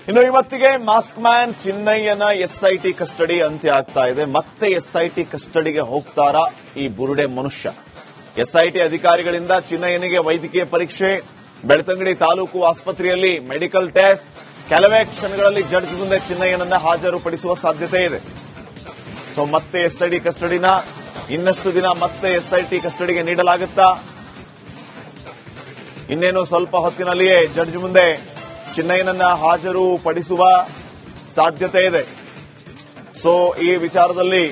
ಇನ್ನು ಇವತ್ತಿಗೆ mask man ಚಿನ್ನಯ್ಯನ SIT custody ಅಂತ್ಯ ಆಗ್ತಾ ಇದೆ. ಮತ್ತೆ ಎಸ್ಐಟಿ ಕಸ್ಟಡಿಗೆ ಹೋಗ್ತಾರಾ ಈ ಬುರುಡೆ ಮನುಷ್ಯ? ಎಸ್ಐಟಿ ಅಧಿಕಾರಿಗಳಿಂದ ಚಿನ್ನಯ್ಯನಿಗೆ ವೈದ್ಯಕೀಯ ಪರೀಕ್ಷೆ, ಬೆಳ್ತಂಗಡಿ ತಾಲೂಕು ಆಸ್ಪತ್ರೆಯಲ್ಲಿ ಮೆಡಿಕಲ್ ಟೆಸ್ಟ್, ಕೆಲವೇ ಕ್ಷಣಗಳಲ್ಲಿ ಜಡ್ಜ್ ಮುಂದೆ ಚಿನ್ನಯ್ಯನನ್ನ ಹಾಜರುಪಡಿಸುವ ಸಾಧ್ಯತೆ ಇದೆ. ಸೊ ಮತ್ತೆ ಎಸ್ಐಟಿ ಕಸ್ಟಡಿನ ಇನ್ನಷ್ಟು ದಿನ ಮತ್ತೆ ಎಸ್ಐಟಿ ಕಸ್ಟಡಿಗೆ ನೀಡಲಾಗುತ್ತಾ? ಇನ್ನೇನು ಸ್ವಲ್ಪ ಹೊತ್ತಿನಲ್ಲಿಯೇ ಜಡ್ಜ್ ಮುಂದೆ ಚಿನ್ನಯ್ಯನನ್ನ ಹಾಜರುಪಡಿಸುವ ಸಾಧ್ಯತೆ ಇದೆ. ಸೊ ಈ ವಿಚಾರದಲ್ಲಿ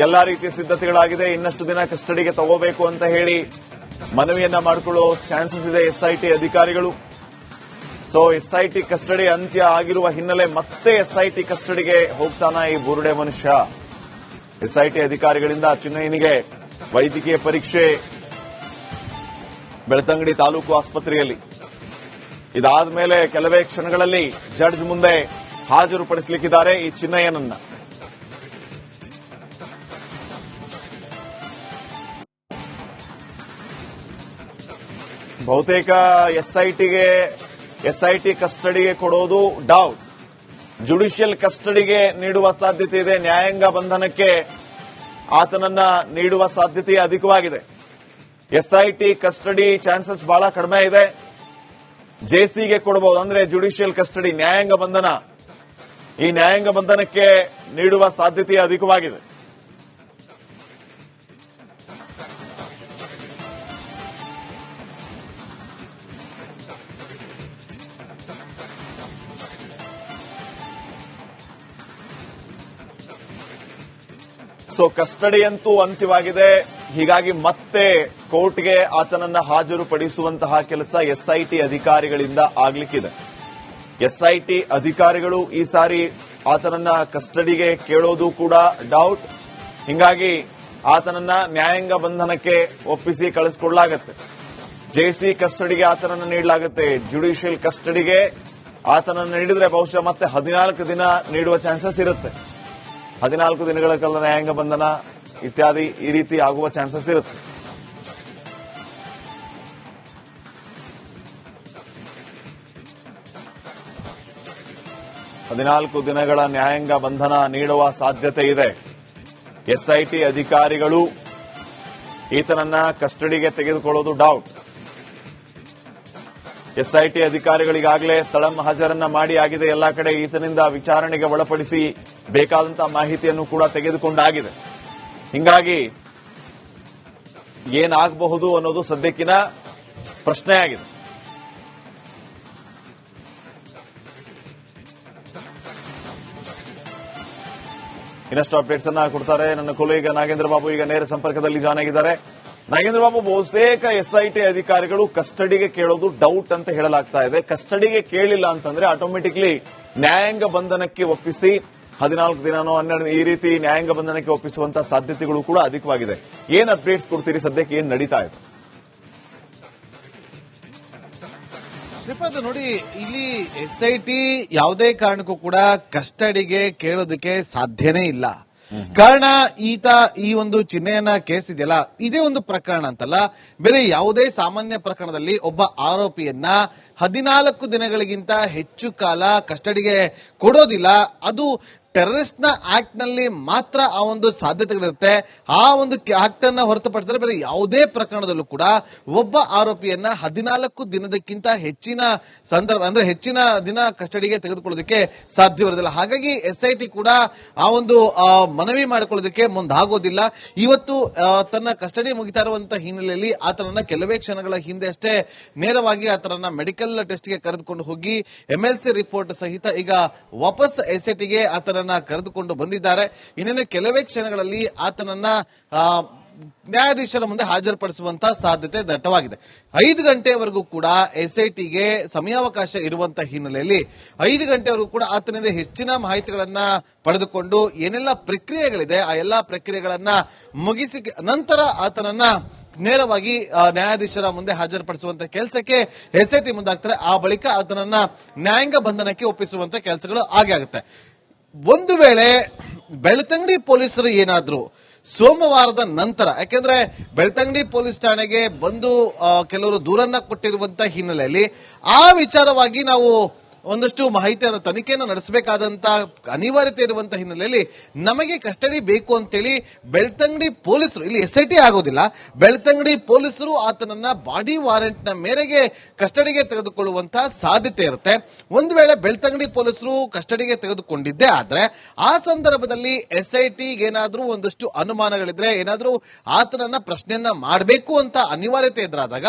ಎಲ್ಲಾ ರೀತಿಯ ಸಿದ್ಧತೆಗಳಾಗಿದೆ. ಇನ್ನಷ್ಟು ದಿನ ಕಸ್ಟಡಿಗೆ ತಗೋಬೇಕು ಅಂತ ಹೇಳಿ ಮನವಿಯನ್ನ ಮಾಡಿಕೊಳ್ಳೋ ಚಾನ್ಸಸ್ ಇದೆ ಎಸ್ಐಟಿ ಅಧಿಕಾರಿಗಳು. ಸೊ ಎಸ್ಐಟಿ ಕಸ್ಟಡಿ ಅಂತ್ಯ ಆಗಿರುವ ಹಿನ್ನೆಲೆ ಮತ್ತೆ ಎಸ್ಐಟಿ ಕಸ್ಟಡಿಗೆ ಹೋಗ್ತಾನ ಈ ಬುರುಡೆ ಮನುಷ್ಯ? ಎಸ್ಐಟಿ ಅಧಿಕಾರಿಗಳಿಂದ ಚಿನ್ನಯ್ಯನಿಗೆ ವೈದ್ಯಕೀಯ ಪರೀಕ್ಷೆ ಬೆಳ್ತಂಗಡಿ ತಾಲೂಕು ಆಸ್ಪತ್ರೆಯಲ್ಲಿ, ಇದಾದ ಮೇಲೆ ಕೆಲವೇ ಕ್ಷಣಗಳಲ್ಲಿ ಜಡ್ಜ್ ಮುಂದೆ ಹಾಜರುಪಡಿಸಲಿಕ್ಕಿದ್ದಾರೆ ಈ ಚಿನ್ನಯ್ಯನನ್ನ. ಬಹುತೇಕ ಎಸ್ಐಟಿ ಕಸ್ಟಡಿಗೆ ಕೊಡೋದು ಡೌಟ್. ಜುಡಿಷಿಯಲ್ ಕಸ್ಟಡಿಗೆ ನೀಡುವ ಸಾಧ್ಯತೆ ಇದೆ. ನ್ಯಾಯಾಂಗ ಬಂಧನಕ್ಕೆ ಆತನನ್ನ ನೀಡುವ ಸಾಧ್ಯತೆ ಅಧಿಕವಾಗಿದೆ. ಎಸ್ಐಟಿ ಕಸ್ಟಡಿ ಚಾನ್ಸಸ್ ಬಹಳ ಕಡಿಮೆ ಇದೆ. ಜೆಸಿಗೆ ಕೊಡಬಹುದು, ಅಂದ್ರೆ ಜುಡಿಷಿಯಲ್ ಕಸ್ಟಡಿ, ನ್ಯಾಯಾಂಗ ಬಂಧನ. ಈ ನ್ಯಾಯಾಂಗ ಬಂಧನಕ್ಕೆ ನೀಡುವ ಸಾಧ್ಯತೆ ಅಧಿಕವಾಗಿದೆ. ಸೊ ಕಸ್ಟಡಿ ಅಂತೂ ಅಂತ್ಯವಾಗಿದೆ. ಹೀಗಾಗಿ ಮತ್ತೆ ಕೋರ್ಟ್ಗೆ ಆತನನ್ನ ಹಾಜರುಪಡಿಸುವಂತಹ ಕೆಲಸ ಎಸ್ಐಟಿ ಅಧಿಕಾರಿಗಳಿಂದ ಆಗ್ಲಿಕ್ಕಿದೆ. ಎಸ್ಐಟಿ ಅಧಿಕಾರಿಗಳು ಈ ಸಾರಿ ಆತನನ್ನ ಕಸ್ಟಡಿಗೆ ಕೇಳೋದು ಕೂಡ ಡೌಟ್. ಹೀಗಾಗಿ ಆತನನ್ನ ನ್ಯಾಯಾಂಗ ಬಂಧನಕ್ಕೆ ಒಪ್ಪಿಸಿ ಕಳಿಸಿಕೊಡಲಾಗುತ್ತೆ. ಜೆಸಿ ಕಸ್ಟಡಿಗೆ ಆತನನ್ನ ನೀಡಲಾಗುತ್ತೆ. ಜುಡಿಷಿಯಲ್ ಕಸ್ಟಡಿಗೆ ಆತನನ್ನು ನೀಡಿದ್ರೆ ಬಹುಶಃ ಮತ್ತೆ 14 ದಿನ ನೀಡುವ ಚಾನ್ಸಸ್ ಇರುತ್ತೆ. 14 ದಿನಗಳ ಕಾಲ ನ್ಯಾಯಾಂಗ ಬಂಧನ ಇತ್ಯಾದಿ ಈ ರೀತಿ ಆಗುವ ಚಾನ್ಸಸ್ ಇರುತ್ತೆ. ಹದಿನಾಲ್ಕು ದಿನಗಳ ನ್ಯಾಯಾಂಗ ಬಂಧನ ನೀಡುವ ಸಾಧ್ಯತೆ ಇದೆ. ಎಸ್ಐಟಿ ಅಧಿಕಾರಿಗಳು ಈತನನ್ನ ಕಸ್ಟಡಿಗೆ ತೆಗೆದುಕೊಳ್ಳೋದು ಡೌಟ್. ಎಸ್ಐಟಿ ಅಧಿಕಾರಿಗಳಿಗಾಗಲೇ ಸ್ಥಳ ಹಾಜರನ್ನ ಮಾಡಿ ಆಗಿದೆ. ಎಲ್ಲಾ ಕಡೆ ಈತನಿಂದ ವಿಚಾರಣೆಗೆ ಒಳಪಡಿಸಿ ಬೇಕಾದಂತಹ ಮಾಹಿತಿಯನ್ನು ಕೂಡ ತೆಗೆದುಕೊಂಡಾಗಿದೆ. ಹೀಗಾಗಿ ಏನಾಗಬಹುದು ಅನ್ನೋದು ಸದ್ಯಕ್ಕಿನ ಪ್ರಶ್ನೆಯಾಗಿದೆ. ಇನ್ನಷ್ಟು ಅಪ್ಡೇಟ್ಸ್ ಅನ್ನ ಕೊಡ್ತಾರೆ ನನ್ನ ಕೊಲೀಗ ನಾಗೇಂದ್ರ ಬಾಬು. ಈಗ ನೇರ ಸಂಪರ್ಕದಲ್ಲಿ ಜಾಯ್ನ್ ಆಗಿದ್ದಾರೆ. ನಾಗೇಂದ್ರ ಬಾಬು, ಬಹುತೇಕ ಎಸ್ಐಟಿ ಅಧಿಕಾರಿಗಳು ಕಸ್ಟಡಿಗೆ ಕೇಳೋದು ಡೌಟ್ ಅಂತ ಹೇಳಲಾಗ್ತಾ ಇದೆ. ಕಸ್ಟಡಿಗೆ ಕೇಳಿಲ್ಲ ಅಂತಂದ್ರೆ ಆಟೋಮೆಟಿಕ್ಲಿ ನ್ಯಾಯಾಂಗ ಬಂಧನಕ್ಕೆ ಒಪ್ಪಿಸಿ 14 ದಿನನೋ 12 ಈ ರೀತಿ ನ್ಯಾಯಾಂಗ ಬಂಧನಕ್ಕೆ ಒಪ್ಪಿಸುವಂತಹ ಸಾಧ್ಯತೆಗಳು ಕೂಡ ಅಧಿಕವಾಗಿದೆ. ಏನ್ ಅಪ್ಡೇಟ್ಸ್ ಕೊಡ್ತೀರಿ? ಸದ್ಯಕ್ಕೆ ಏನ್ ನಡೀತಾ ಇದೆ? ಶ್ರೀಪಾದ್, ನೋಡಿ, ಇಲ್ಲಿ ಎಸ್ಐಟಿ ಯಾವುದೇ ಕಾರಣಕ್ಕೂ ಕೂಡ ಕಸ್ಟಡಿಗೆ ಕೇಳೋದಕ್ಕೆ ಸಾಧ್ಯನೇ ಇಲ್ಲ. ಕಾರಣ, ಈ ಒಂದು ಚಿನ್ನಯ್ಯನ ಕೇಸ್ ಇದೆಯಲ್ಲ, ಇದೇ ಒಂದು ಪ್ರಕರಣ ಅಂತಲ್ಲ, ಬೇರೆ ಯಾವುದೇ ಸಾಮಾನ್ಯ ಪ್ರಕರಣದಲ್ಲಿ ಒಬ್ಬ ಆರೋಪಿಯನ್ನ 14 ದಿನಗಳಿಗಿಂತ ಹೆಚ್ಚು ಕಾಲ ಕಸ್ಟಡಿಗೆ ಕೊಡೋದಿಲ್ಲ. ಅದು ಟೆರರಿಸ್ಟ್ ನ ಆಕ್ಟ್ ನಲ್ಲಿ ಮಾತ್ರ ಆ ಒಂದು ಸಾಧ್ಯತೆಗಳಿರುತ್ತೆ. ಆ ಒಂದು ಆಕ್ಟ್ ಅನ್ನ ಹೊರತುಪಡಿಸಿದ್ರೆ ಬೇರೆ ಯಾವುದೇ ಪ್ರಕರಣದಲ್ಲೂ ಕೂಡ ಒಬ್ಬ ಆರೋಪಿಯನ್ನ 14 ದಿನದಕ್ಕಿಂತ ಹೆಚ್ಚಿನ ಸಂದರ್ಭ, ಅಂದ್ರೆ ಹೆಚ್ಚಿನ ದಿನ ಕಸ್ಟಡಿಗೆ ತೆಗೆದುಕೊಳ್ಳೋದಕ್ಕೆ ಸಾಧ್ಯವಿರೋದಿಲ್ಲ. ಹಾಗಾಗಿ ಎಸ್ಐಟಿ ಕೂಡ ಆ ಒಂದು ಮನವಿ ಮಾಡಿಕೊಳ್ಳೋದಕ್ಕೆ ಮುಂದಾಗೋದಿಲ್ಲ. ಇವತ್ತು ತನ್ನ ಕಸ್ಟಡಿ ಮುಗಿತಾ ಇರುವಂತಹ ಹಿನ್ನೆಲೆಯಲ್ಲಿ ಆತನನ್ನ ಕೆಲವೇ ಕ್ಷಣಗಳ ಹಿಂದೆ ಅಷ್ಟೇ ನೇರವಾಗಿ ಆತನನ್ನ ಮೆಡಿಕಲ್ ಟೆಸ್ಟ್ಗೆ ಕರೆದುಕೊಂಡು ಹೋಗಿ MLC ರಿಪೋರ್ಟ್ ಸಹಿತ ಈಗ ವಾಪಸ್ ಎಸ್ಐಟಿಗೆ ಆತನನ್ನ ಕರೆದುಕೊಂಡು ಬಂದಿದ್ದಾರೆ. ಇನ್ನೇನು ಕೆಲವೇ ಕ್ಷಣಗಳಲ್ಲಿ ಆತನನ್ನ ನ್ಯಾಯಾಧೀಶರ ಮುಂದೆ ಹಾಜರುಪಡಿಸುವಂತಹ ಸಾಧ್ಯತೆ ದಟ್ಟವಾಗಿದೆ. 5 ಗಂಟೆವರೆಗೂ ಕೂಡ ಎಸ್ಐಟಿಗೆ ಸಮಯಾವಕಾಶ ಇರುವಂತಹ ಹಿನ್ನೆಲೆಯಲ್ಲಿ 5 ಗಂಟೆವರೆಗೂ ಕೂಡ ಆತನಿಂದ ಹೆಚ್ಚಿನ ಮಾಹಿತಿಗಳನ್ನ ಪಡೆದುಕೊಂಡು ಏನೆಲ್ಲ ಪ್ರಕ್ರಿಯೆಗಳಿದೆ ಆ ಎಲ್ಲಾ ಪ್ರಕ್ರಿಯೆಗಳನ್ನ ಮುಗಿಸಿ ನಂತರ ಆತನನ್ನ ನೇರವಾಗಿ ನ್ಯಾಯಾಧೀಶರ ಮುಂದೆ ಹಾಜರುಪಡಿಸುವಂತಹ ಕೆಲಸಕ್ಕೆ ಎಸ್ಐಟಿ ಮುಂದಾಗ್ತಾರೆ. ಆ ಬಳಿಕ ಆತನನ್ನ ನ್ಯಾಯಾಂಗ ಬಂಧನಕ್ಕೆ ಒಪ್ಪಿಸುವಂತ ಕೆಲಸಗಳು ಆಗೇ ಆಗುತ್ತೆ. ಒಂದು ವೇಳೆ ಬೆಳ್ತಂಗಡಿ ಪೊಲೀಸರು ಏನಾದ್ರು ಸೋಮವಾರದ ನಂತರ, ಯಾಕೆಂದ್ರೆ ಬೆಳ್ತಂಗಡಿ ಪೊಲೀಸ್ ಠಾಣೆಗೆ ಬಂದು ಕೆಲವರು ದೂರನ್ನ ಕೊಟ್ಟಿರುವಂತಹ ಹಿನ್ನೆಲೆಯಲ್ಲಿ ಆ ವಿಚಾರವಾಗಿ ನಾವು ಒಂದಷ್ಟು ಮಾಹಿತಿಯನ್ನು ತನಿಖೆಯನ್ನು ನಡೆಸಬೇಕಾದಂತ ಅನಿವಾರ್ಯತೆ ಇರುವಂತಹ ಹಿನ್ನೆಲೆಯಲ್ಲಿ ನಮಗೆ ಕಸ್ಟಡಿ ಬೇಕು ಅಂತೇಳಿ ಬೆಳ್ತಂಗಡಿ ಪೊಲೀಸರು, ಇಲ್ಲಿ SIT ಆಗೋದಿಲ್ಲ, ಬೆಳ್ತಂಗಡಿ ಪೊಲೀಸರು ಆತನನ್ನ ಬಾಡಿ ವಾರೆಂಟ್ ನ ಮೇರೆಗೆ ಕಸ್ಟಡಿಗೆ ತೆಗೆದುಕೊಳ್ಳುವಂತಹ ಸಾಧ್ಯತೆ ಇರುತ್ತೆ. ಒಂದು ವೇಳೆ ಬೆಳ್ತಂಗಡಿ ಪೊಲೀಸರು ಕಸ್ಟಡಿಗೆ ತೆಗೆದುಕೊಂಡಿದ್ದೇ ಆದ್ರೆ ಆ ಸಂದರ್ಭದಲ್ಲಿ SIT ಏನಾದ್ರೂ ಒಂದಷ್ಟು ಅನುಮಾನಗಳಿದ್ರೆ, ಏನಾದ್ರೂ ಆತನನ್ನ ಪ್ರಶ್ನೆಯನ್ನ ಮಾಡಬೇಕು ಅಂತ ಅನಿವಾರ್ಯತೆ ಎದುರಾದಾಗ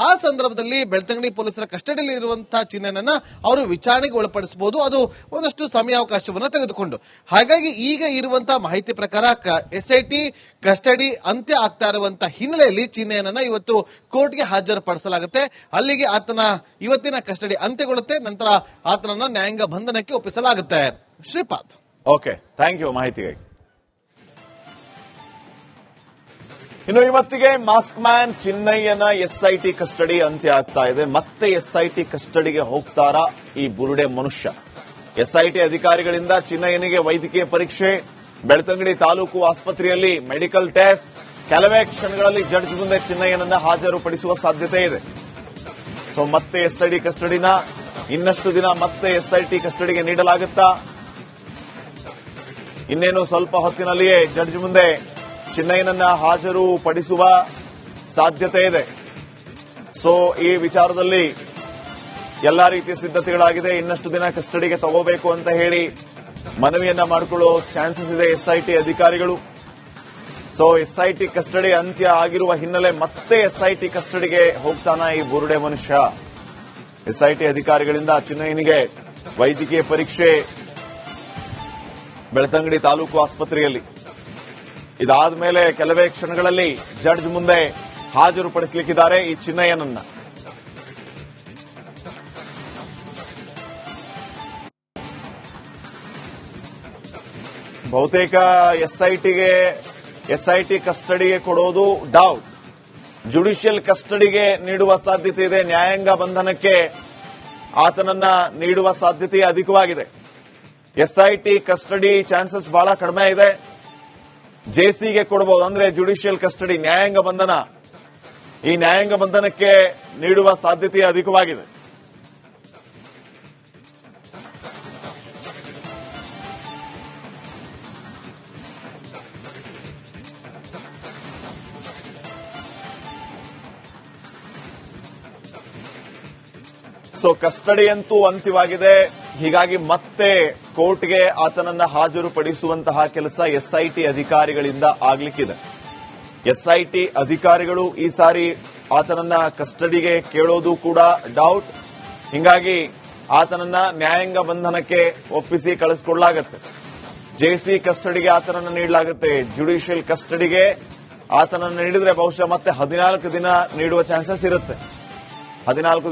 ಆ ಸಂದರ್ಭದಲ್ಲಿ ಬೆಳ್ತಂಗಡಿ ಪೊಲೀಸರ ಕಸ್ಟಡಿಯಲ್ಲಿ ಇರುವಂತಹ ಚಿನ್ನನನ್ನ ಅವರು ವಿಚಾರಣೆಗೆ ಒಳಪಡಿಸಬಹುದು, ಅದು ಒಂದಷ್ಟು ಸಮಯಾವಕಾಶವನ್ನು ತೆಗೆದುಕೊಂಡು. ಹಾಗಾಗಿ ಈಗ ಇರುವಂತಹ ಮಾಹಿತಿ ಪ್ರಕಾರ SIT ಕಸ್ಟಡಿ ಅಂತ್ಯ ಆಗ್ತಾ ಇರುವಂತಹ ಹಿನ್ನೆಲೆಯಲ್ಲಿ ಚಿನ್ನಯನನ್ನ ಇವತ್ತು ಕೋರ್ಟ್ಗೆ ಹಾಜರುಪಡಿಸಲಾಗುತ್ತೆ. ಅಲ್ಲಿಗೆ ಆತನ ಇವತ್ತಿನ ಕಸ್ಟಡಿ ಅಂತ್ಯಗೊಳ್ಳುತ್ತೆ. ನಂತರ ಆತನನ್ನ ನ್ಯಾಯಾಂಗ ಬಂಧನಕ್ಕೆ ಒಪ್ಪಿಸಲಾಗುತ್ತೆ. ಶ್ರೀಪಾದ್, ಓಕೆ, ಥ್ಯಾಂಕ್ ಯು ಮಾಹಿತಿಗೆ. ಇನ್ನು ಇವತ್ತಿಗೆ ಮಾಸ್ಕ್ ಮ್ಯಾನ್ ಚಿನ್ನಯ್ಯನ SIT ಕಸ್ಟಡಿ ಅಂತ್ಯ ಆಗ್ತಾ ಇದೆ. ಮತ್ತೆ SIT ಕಸ್ಟಡಿಗೆ ಹೋಗ್ತಾರಾ ಈ ಬುರುಡೆ ಮನುಷ್ಯ? SIT ಅಧಿಕಾರಿಗಳಿಂದ ಚಿನ್ನಯ್ಯನಿಗೆ ವೈದ್ಯಕೀಯ ಪರೀಕ್ಷೆ, ಬೆಳ್ತಂಗಡಿ ತಾಲೂಕು ಆಸ್ಪತ್ರೆಯಲ್ಲಿ ಮೆಡಿಕಲ್ ಟೆಸ್ಟ್, ಕೆಲವೇ ಕ್ಷಣಗಳಲ್ಲಿ ಜಡ್ಜ್ ಮುಂದೆ ಚಿನ್ನಯ್ಯನನ್ನ ಹಾಜರುಪಡಿಸುವ ಸಾಧ್ಯತೆ ಇದೆ. ಸೊ ಮತ್ತೆ SIT ಕಸ್ಟಡಿನ ಇನ್ನಷ್ಟು ದಿನ ಮತ್ತೆ SIT ಕಸ್ಟಡಿಗೆ ನೀಡಲಾಗುತ್ತಾ? ಇನ್ನೇನು ಸ್ವಲ್ಪ ಹೊತ್ತಿನಲ್ಲಿಯೇ ಜಡ್ಜ್ ಮುಂದೆ ಚಿನ್ನಯ್ಯನನ್ನ ಹಾಜರು ಪಡಿಸುವ ಸಾಧ್ಯತೆ ಇದೆ. ಸೊ ಈ ವಿಚಾರದಲ್ಲಿ ಎಲ್ಲಾ ರೀತಿಯ ಸಿದ್ಧತೆಗಳಾಗಿದೆ. ಇನ್ನಷ್ಟು ದಿನ ಕಸ್ಟಡಿಗೆ ತಗೋಬೇಕು ಅಂತ ಹೇಳಿ ಮನವಿಯನ್ನ ಮಾಡಿಕೊಳ್ಳೋ ಚಾನ್ಸಸ್ ಇದೆ SIT ಅಧಿಕಾರಿಗಳು. ಸೊ SIT ಕಸ್ಟಡಿ ಅಂತ್ಯ ಆಗಿರುವ ಹಿನ್ನೆಲೆ ಮತ್ತೆ SIT ಕಸ್ಟಡಿಗೆ ಹೋಗ್ತಾನ ಈ ಬುರುಡೆ ಮನುಷ್ಯ? SIT ಅಧಿಕಾರಿಗಳಿಂದ ಚಿನ್ನಯ್ಯನಿಗೆ ವೈದ್ಯಕೀಯ ಪರೀಕ್ಷೆ ಬೆಳ್ತಂಗಡಿ ತಾಲೂಕು ಆಸ್ಪತ್ರೆಯಲ್ಲಿ, ಇದಾದ ಮೇಲೆ ಕೆಲವೇ ಕ್ಷಣಗಳಲ್ಲಿ ಜಡ್ಜ್ ಮುಂದೆ ಹಾಜರುಪಡಿಸಲಿಕ್ಕಿದ್ದಾರೆ ಈ ಚಿನ್ನಯ್ಯನನ್ನ. ಬಹುತೇಕ SIT ಕಸ್ಟಡಿಗೆ ಕೊಡೋದು ಡೌಟ್, ಜುಡಿಷಿಯಲ್ ಕಸ್ಟಡಿಗೆ ನೀಡುವ ಸಾಧ್ಯತೆ ಇದೆ. ನ್ಯಾಯಾಂಗ ಬಂಧನಕ್ಕೆ ಆತನನ್ನ ನೀಡುವ ಸಾಧ್ಯತೆ ಅಧಿಕವಾಗಿದೆ. SIT ಕಸ್ಟಡಿ ಚಾನ್ಸಸ್ ಬಹಳ ಕಡಿಮೆ ಇದೆ. JCಗೆ ಕೊಡಬಹುದು, ಅಂದ್ರೆ ಜುಡಿಷಿಯಲ್ ಕಸ್ಟಡಿ, ನ್ಯಾಯಾಂಗ ಬಂಧನ. ಈ ನ್ಯಾಯಾಂಗ ಬಂಧನಕ್ಕೆ ನೀಡುವ ಸಾಧ್ಯತೆ ಅಧಿಕವಾಗಿದೆ. ಸೊ ಕಸ್ಟಡಿ ಅಂತೂ ಅಂತ್ಯವಾಗಿದೆ. ಹೀಗಾಗಿ ಮತ್ತೆ ಕೋರ್ಟ್ಗೆ ಆತನನ್ನ ಹಾಜರುಪಡಿಸುವಂತಹ ಕೆಲಸ SIT ಅಧಿಕಾರಿಗಳಿಂದ ಆಗ್ಲಿಕ್ಕಿದೆ. SIT ಅಧಿಕಾರಿಗಳು ಈ ಸಾರಿ ಆತನನ್ನ ಕಸ್ಟಡಿಗೆ ಕೇಳೋದು ಕೂಡ ಡೌಟ್. ಹೀಗಾಗಿ ಆತನನ್ನ ನ್ಯಾಯಾಂಗ ಬಂಧನಕ್ಕೆ ಒಪ್ಪಿಸಿ ಕಳಿಸಿಕೊಡಲಾಗುತ್ತೆ. JC ಕಸ್ಟಡಿಗೆ ಆತನನ್ನ ನೀಡಲಾಗುತ್ತೆ. ಜುಡಿಷಿಯಲ್ ಕಸ್ಟಡಿಗೆ ಆತನನ್ನು ನೀಡಿದ್ರೆ ಬಹುಶಃ ಮತ್ತೆ 14 ದಿನ ನೀಡುವ ಚಾನ್ಸಸ್ ಇರುತ್ತೆ. 14